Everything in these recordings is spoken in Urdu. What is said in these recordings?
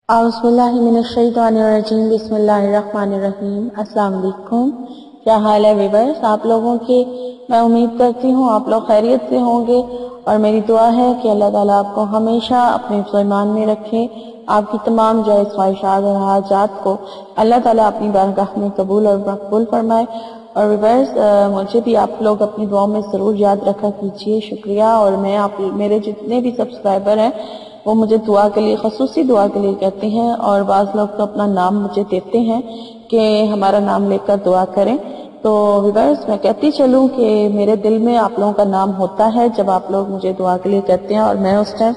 اعوذ باللہ من الشیطان الرجیم بسم اللہ الرحمن الرحیم۔ السلام علیکم، کیا حال ہے ویورز؟ آپ لوگوں کی میں امید کرتی ہوں آپ لوگ خیریت سے ہوں گے، اور میری دعا ہے کہ اللہ تعالیٰ آپ کو ہمیشہ اپنے حفظ و ایمان میں رکھے، آپ کی تمام جائز خواہشات اور حاجات کو اللہ تعالیٰ اپنی بارگاہ میں قبول اور مقبول فرمائے۔ اور ویورز، مجھے بھی آپ لوگ اپنی دعاؤں میں ضرور یاد رکھا کیجئے، شکریہ۔ اور میں میرے جتنے بھی سبسکرائبر ہیں وہ مجھے دعا کے لیے، خصوصی دعا کے لیے کہتے ہیں، اور بعض لوگ تو اپنا نام مجھے دیتے ہیں کہ ہمارا نام لے کر دعا کریں۔ تو ویورز، میں کہتی چلوں کہ میرے دل میں آپ لوگوں کا نام ہوتا ہے جب آپ لوگ مجھے دعا کے لیے کہتے ہیں، اور میں اس ٹائم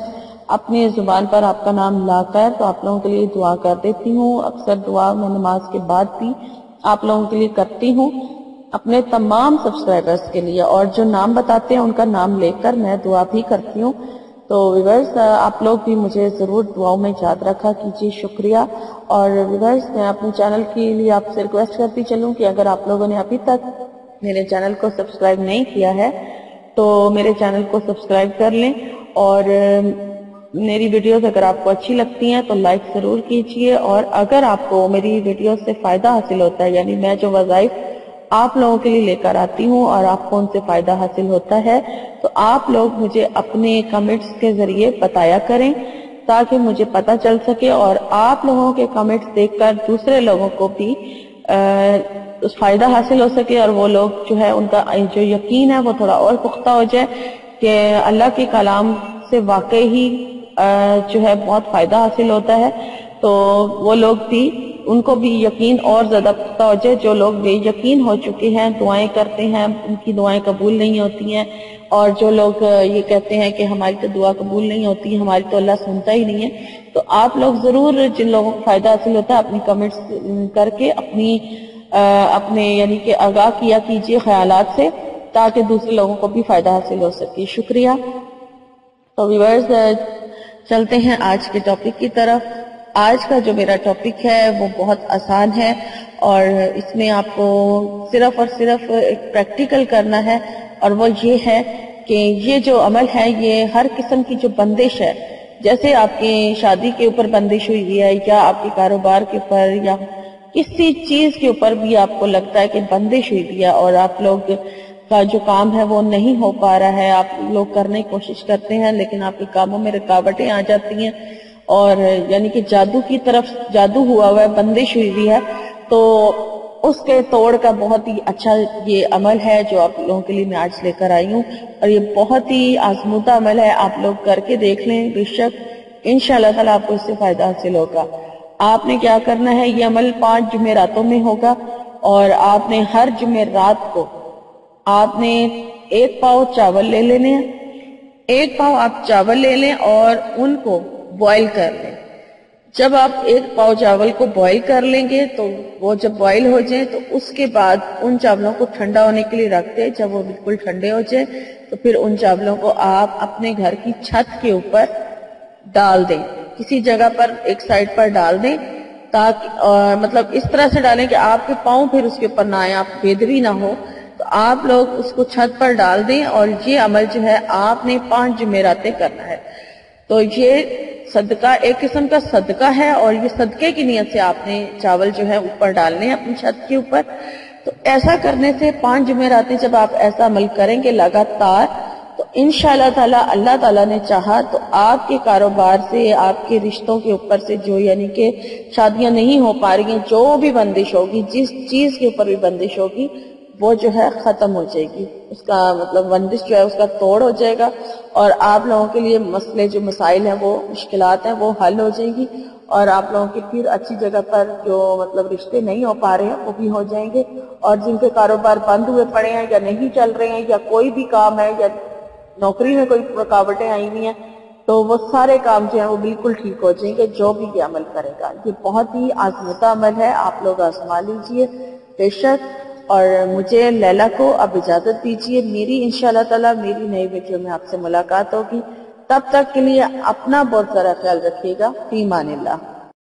اپنی زبان پر آپ کا نام لا کر تو آپ لوگوں کے لیے دعا کر دیتی ہوں۔ اکثر دعا میں نماز کے بعد بھی آپ لوگوں کے لیے کرتی ہوں، اپنے تمام سبسکرائبرز کے لیے، اور جو نام بتاتے ہیں ان کا نام لے کر میں دعا بھی کرتی ہوں۔ تو ویورز، آپ لوگ بھی مجھے ضرور دعاؤں میں یاد رکھا کیجیے، شکریہ۔ اور ویورز، میں اپنے چینل کے لیے آپ سے ریکویسٹ کرتی چلوں کہ اگر آپ لوگوں نے ابھی تک میرے چینل کو سبسکرائب نہیں کیا ہے تو میرے چینل کو سبسکرائب کر لیں، اور میری ویڈیوز اگر آپ کو اچھی لگتی ہیں تو لائک ضرور کیجیے، اور اگر آپ کو میری ویڈیوز سے فائدہ حاصل ہوتا ہے، یعنی میں جو وظائف آپ لوگوں کے لیے لے کر آتی ہوں اور آپ کو ان سے فائدہ حاصل ہوتا ہے، تو آپ لوگ مجھے اپنے کمنٹس کے ذریعے بتایا کریں تاکہ مجھے پتہ چل سکے، اور آپ لوگوں کے کمنٹس دیکھ کر دوسرے لوگوں کو بھی فائدہ حاصل ہو سکے، اور وہ لوگ جو ہے ان کا جو یقین ہے وہ تھوڑا اور پختہ ہو جائے کہ اللہ کے کلام سے واقعی ہی جو ہے بہت فائدہ حاصل ہوتا ہے، تو وہ لوگ بھی ان کو بھی یقین اور زیادہ پختہ ہو جائے۔ جو لوگ بے یقین ہو چکے ہیں، دعائیں کرتے ہیں، ان کی دعائیں قبول نہیں ہوتی ہیں، اور جو لوگ یہ کہتے ہیں کہ ہماری تو دعا قبول نہیں ہوتی، ہماری تو اللہ سنتا ہی نہیں ہے، تو آپ لوگ ضرور جن لوگوں کو فائدہ حاصل ہوتا ہے اپنی کمنٹس کر کے اپنے یعنی کہ آگاہ کیا کیجئے خیالات سے، تاکہ دوسرے لوگوں کو بھی فائدہ حاصل ہو سکے، شکریہ۔ تو ویورز، چلتے ہیں آج کے ٹاپک کی طرف۔ آج کا جو میرا ٹاپک ہے وہ بہت آسان ہے، اور اس میں آپ کو صرف اور صرف ایک پریکٹیکل کرنا ہے، اور وہ یہ ہے کہ یہ جو عمل ہے یہ ہر قسم کی جو بندش ہے، جیسے آپ کی شادی کے اوپر بندش ہوئی ہے، یا آپ کے کاروبار کے اوپر، یا کسی چیز کے اوپر بھی آپ کو لگتا ہے کہ بندش ہوئی ہے، اور آپ لوگ کا جو کام ہے وہ نہیں ہو پا رہا ہے، آپ لوگ کرنے کی کوشش کرتے ہیں لیکن آپ کے کاموں میں رکاوٹیں آ جاتی ہیں، اور یعنی کہ جادو کی طرف جادو ہوا ہوا ہے، بندش ہوئی ہے، تو اس کے توڑ کا بہت ہی اچھا یہ عمل ہے جو آپ لوگوں کے لیے میں آج لے کر آئی ہوں، اور یہ بہت ہی آزمودہ عمل ہے، آپ لوگ کر کے دیکھ لیں، بے شک انشاءاللہ تعالیٰ آپ کو اس سے فائدہ حاصل ہوگا۔ آپ نے کیا کرنا ہے، یہ عمل 5 جمعراتوں میں ہوگا، اور آپ نے ہر جمعرات کو آپ نے 1 پاؤ چاول لے لینے ہیں، 1 پاؤ آپ چاول لے لیں اور ان کو بوائل کر لیں۔ جب آپ 1 پاؤ چاول کو بوائل کر لیں گے تو وہ جب بوائل ہو جائیں تو اس کے بعد ان چاولوں کو ٹھنڈا ہونے کے لیے رکھ دیں۔ جب وہ بالکل ٹھنڈے ہو جائیں تو پھر ان چاولوں کو آپ اپنے گھر کی چھت کے اوپر ڈال دیں، کسی جگہ پر ایک سائڈ پر ڈال دیں، تاکہ مطلب اس طرح سے ڈالیں کہ آپ کے پاؤں پھر اس کے اوپر نہ آئے، آپ بےدبی نہ ہو، تو آپ لوگ اس کو چھت پر ڈال دیں، اور یہ عمل جو ہے آپ نے 5 جمعراتیں کرنا ہے۔ تو یہ صدقہ ایک قسم کا صدقہ ہے، اور یہ صدقے کی نیت سے آپ نے چاول جو ہے اوپر ڈالنے ہیں اپنی چھت کے اوپر۔ تو ایسا کرنے سے 5 جمعراتیں جب آپ ایسا عمل کریں گے لگاتار، تو انشاءاللہ تعالی اللہ تعالیٰ نے چاہا تو آپ کے کاروبار سے، آپ کے رشتوں کے اوپر سے، جو یعنی کہ شادیاں نہیں ہو پا رہی ہیں، جو بھی بندش ہوگی، جس چیز کے اوپر بھی بندش ہوگی، وہ جو ہے ختم ہو جائے گی، اس کا مطلب بندش جو ہے اس کا توڑ ہو جائے گا، اور آپ لوگوں کے لیے مسئلے جو مسائل ہیں، وہ مشکلات ہیں، وہ حل ہو جائیں گی، اور آپ لوگوں کے پھر اچھی جگہ پر جو مطلب رشتے نہیں ہو پا رہے ہیں وہ بھی ہو جائیں گے، اور جن کے کاروبار بند ہوئے پڑے ہیں یا نہیں چل رہے ہیں، یا کوئی بھی کام ہے، یا نوکری میں کوئی رکاوٹیں آئی ہوئی ہیں، تو وہ سارے کام جو ہیں وہ بالکل ٹھیک ہو جائیں گے جو بھی یہ عمل کرے گا۔ یہ بہت ہی آزمودہ عمل ہے، آپ لوگ آزما لیجئے بے شک۔ اور مجھے لیلا کو اب اجازت دیجئے، میری انشاءاللہ تعالی میری نئی ویڈیو میں آپ سے ملاقات ہوگی، تب تک کے لیے اپنا بہت سارا خیال رکھیے گا، فی امان اللہ۔